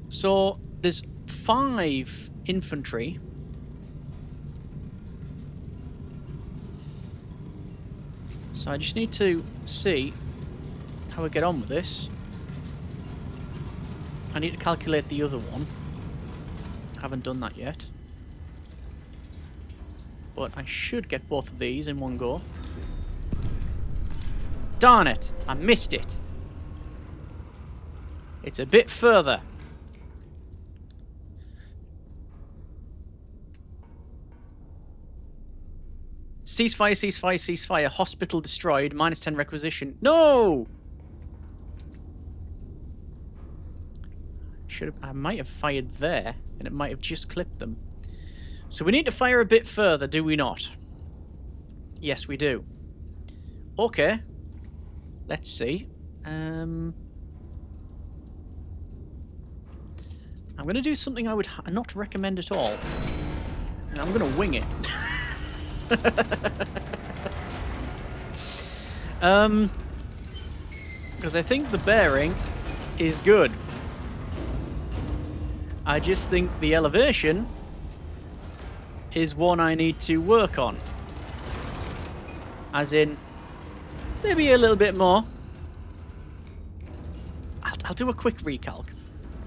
So there's 5 infantry. So I just need to see how I get on with this. I need to calculate the other one. Haven't done that yet. But I should get both of these in one go. Darn it! I missed it. It's a bit further. Ceasefire, ceasefire, ceasefire. Hospital destroyed. -10 requisition. No! I might have fired there, and it might have just clipped them. So we need to fire a bit further, do we not? Yes, we do. Okay. Let's see. I'm going to do something I would not recommend at all. And I'm going to wing it. Because I think the bearing is good. I just think the elevation is one I need to work on. As in, maybe a little bit more. I'll do a quick recalc.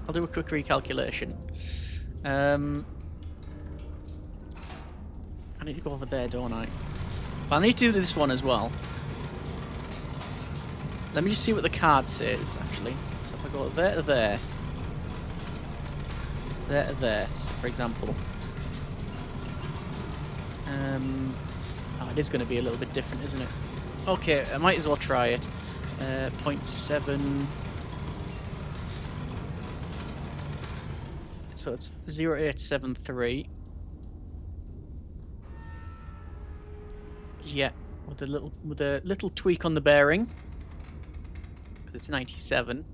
I'll do a quick recalculation. I need to go over there, don't I? But I need to do this one as well. Let me just see what the card says, actually. So if I go there to there. There to there, so for example. Oh, it is going to be a little bit different, isn't it? Okay, I might as well try it. 0.7... So it's 0873. Yeah, with a little tweak on the bearing, because it's 97.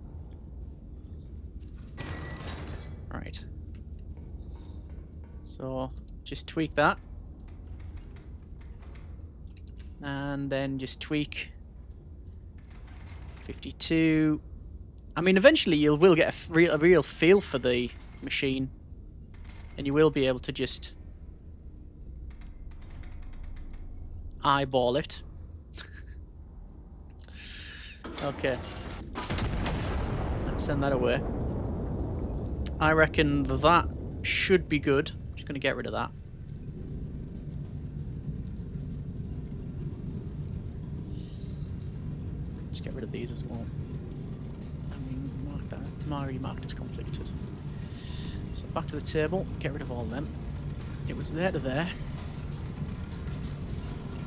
Right. So just tweak that, and then just tweak 52. I mean, eventually you will get a real feel for the machine, and you will be able to just eyeball it. Okay, let's send that away. I reckon that should be good. I'm just going to get rid of that. Let's get rid of these as well. I mean, mark that. It's already marked as completed. So back to the table, get rid of all of them. It was there to there.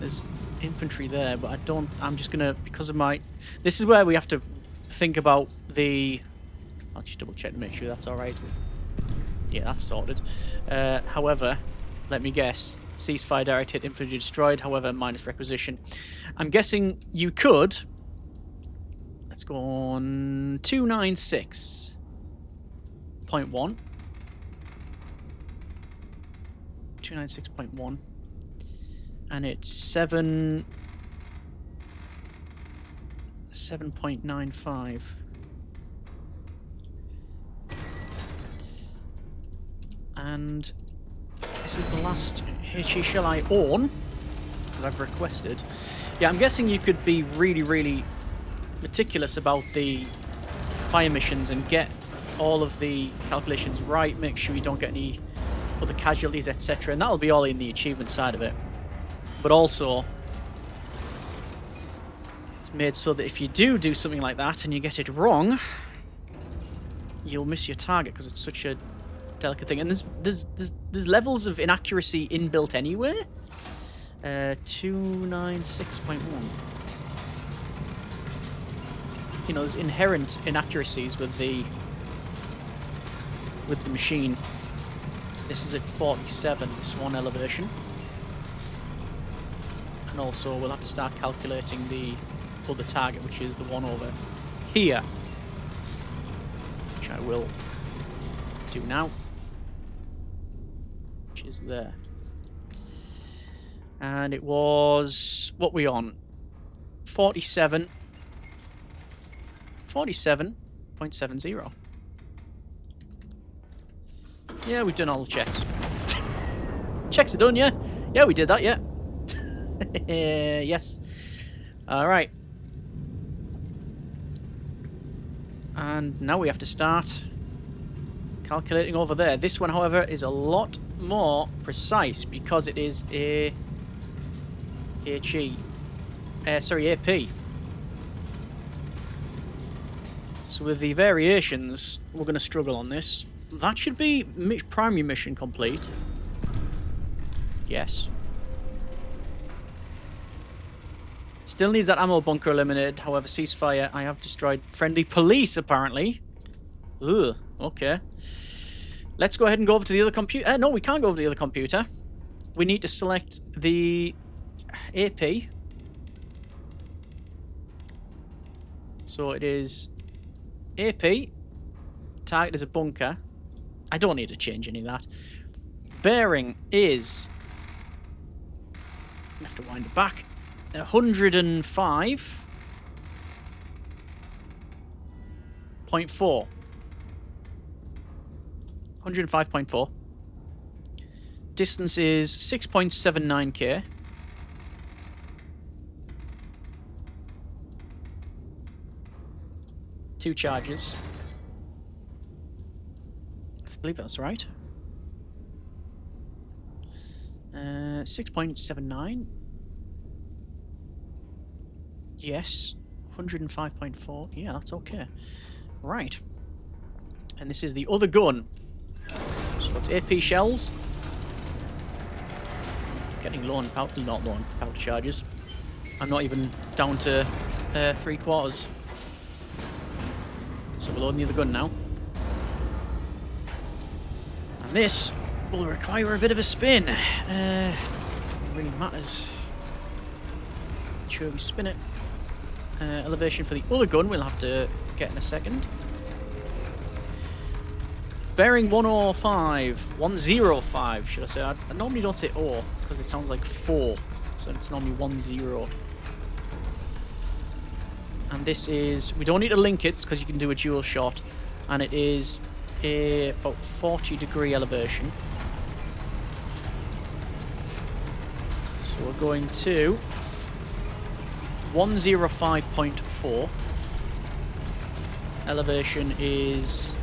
There's infantry there, but I'm just gonna, because of my... This is where we have to think about the... I'll just double check to make sure that's alright. Yeah, that's sorted. However, let me guess. Ceasefire, direct hit, infantry destroyed, however, minus requisition. I'm guessing you could... Let's go on 296.1. 296.1, and it's 7.95. And this is the last HE shall I own that I've requested. Yeah, I'm guessing you could be really, really meticulous about the fire missions and get all of the calculations right, make sure you don't get any other casualties, etc., and that'll be all in the achievement side of it. But also, it's made so that if you do something like that and you get it wrong, you'll miss your target because it's such a delicate thing. And there's levels of inaccuracy inbuilt anyway. 296.1. You know, there's inherent inaccuracies with the machine. This is at 47, this one elevation. And also we'll have to start calculating the other target, which is the one over here. Which I will do now. Which is there. And it was... What were we on? 47. 47.70. Yeah, we've done all the checks. Checks are done, yeah? Yeah, we did that, yeah. Yes. Alright. And now we have to start calculating over there. This one, however, is a lot more precise because it is a AP. So with the variations, we're going to struggle on this. That should be primary mission complete. Yes. Still needs that ammo bunker eliminated. However, ceasefire. I have destroyed friendly police, apparently. Ugh, okay. Let's go ahead and go over to the other computer. No, we can't go over to the other computer. We need to select the AP. So it is AP. Target is a bunker. I don't need to change any of that. Bearing is... I have to wind it back. 105.5. 105.4. 105.4. Distance is 6.79k. Two charges. I believe that's right. 6.79. Yes. 105.4. Yeah, that's okay. Right. And this is the other gun. So it's AP shells. Getting low on powder, not low on powder charges. I'm not even down to 3/4. So we're loading the other gun now. And this will require a bit of a spin. It really matters. Sure, we spin it. Elevation for the other gun we'll have to get in a second. Bearing 105. 105, should I say. I normally don't say O, because it sounds like 4. So it's normally 10. And this is... We don't need to link it, because you can do a dual shot. And it is a about 40-degree elevation. So we're going to 105.4. Elevation is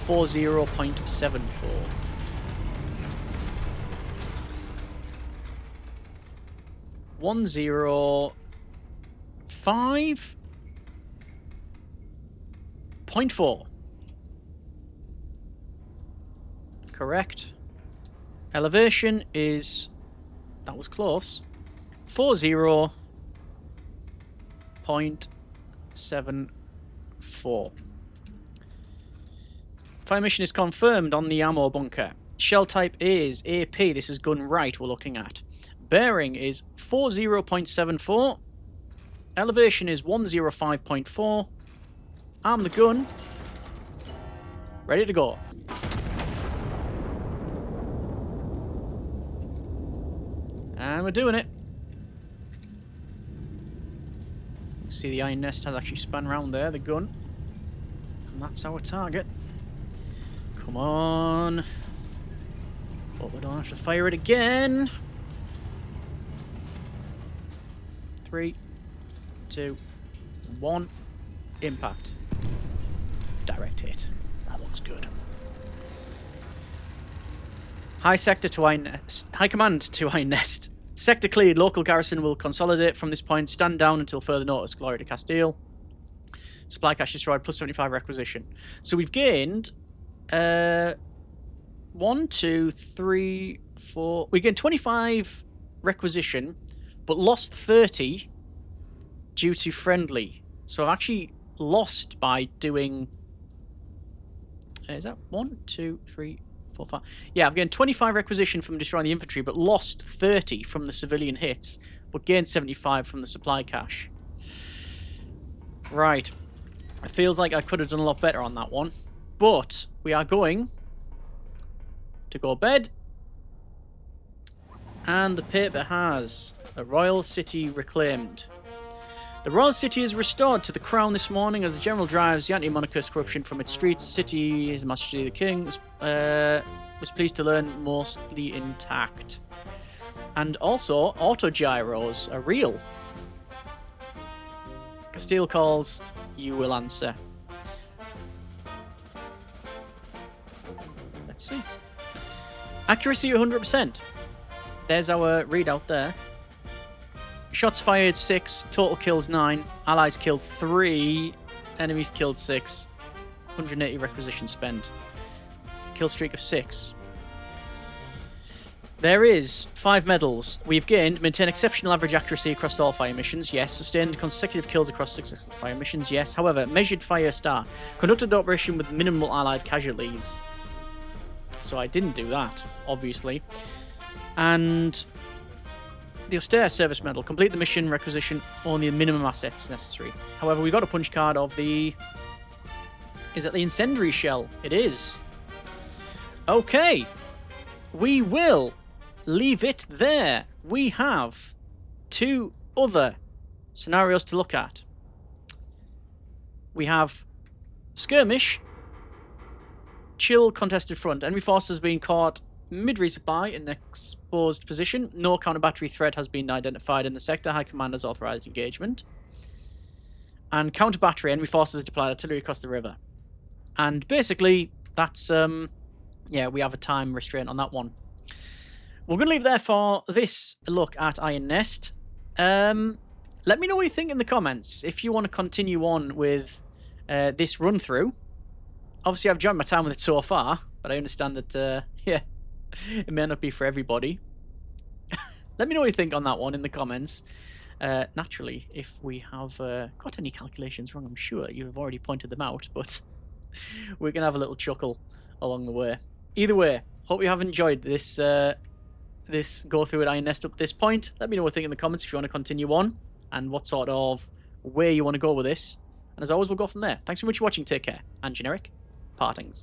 40.74. One 5.4. Correct. Elevation is... That was close. 40.74. Fire mission is confirmed on the ammo bunker. Shell type is AP. This is gun right we're looking at. Bearing is 40.74. Elevation is 105.4. Arm the gun. Ready to go. And we're doing it. See, the iron nest has actually spun around there, the gun. And that's our target. Come on. But we don't have to fire it again. 3, 2, 1. Impact. Direct hit. That looks good. High sector to iron nest. High command to iron nest. Sector cleared. Local garrison will consolidate from this point. Stand down until further notice. Glory to Castile. Supply cache destroyed. Plus 75 requisition. So we've gained 1, 2, 3, 4. We gained 25 requisition, but lost 30 due to friendly. So I've actually lost by doing... is that 1, 2, 3, 4, 5? Yeah, I've gained 25 requisition from destroying the infantry, but lost 30 from the civilian hits, but gained 75 from the supply cache. Right. It feels like I could have done a lot better on that one. But we are going to go bed. And the paper has a royal city reclaimed. The royal city is restored to the crown this morning as the general drives the anti-monarchist corruption from its streets. City, His Majesty the King, was pleased to learn mostly intact. And also, auto-gyros are real. Castile calls, you will answer. Let's see. Accuracy 100%. There's our readout there. Shots fired 6, total kills 9, allies killed 3, enemies killed 6, 180 requisition spent. Kill streak of 6. There is 5 medals. We've gained maintain exceptional average accuracy across all fire missions, yes. Sustained consecutive kills across 6 fire missions, yes. However, measured fire star. Conducted operation with minimal allied casualties. So I didn't do that, obviously. And the austere service medal. Complete the mission requisition, only the minimum assets necessary. However, we got a punch card of the... Is it the incendiary shell? It is. Okay. We will leave it there. We have 2 other scenarios to look at. We have skirmish, chill, contested front. Enemy force has been caught mid-resupply in an exposed position. No counter-battery threat has been identified in the sector. High Command has authorized engagement. And counter-battery, enemy forces deployed artillery across the river. And basically, that's, yeah, we have a time restraint on that one. We're going to leave there for this look at Iron Nest. Let me know what you think in the comments. If you want to continue on with this run-through. Obviously, I've enjoyed my time with it so far, but I understand that, yeah, it may not be for everybody. Let me know what you think on that one in the comments. Naturally, if we have got any calculations wrong, I'm sure you have already pointed them out, but we're going to have a little chuckle along the way. Either way, hope you have enjoyed this this go-through at Iron Nest up to this point. Let me know what you think in the comments if you want to continue on, and what sort of way you want to go with this. And as always, we'll go from there. Thanks so much for watching, take care, and generic partings.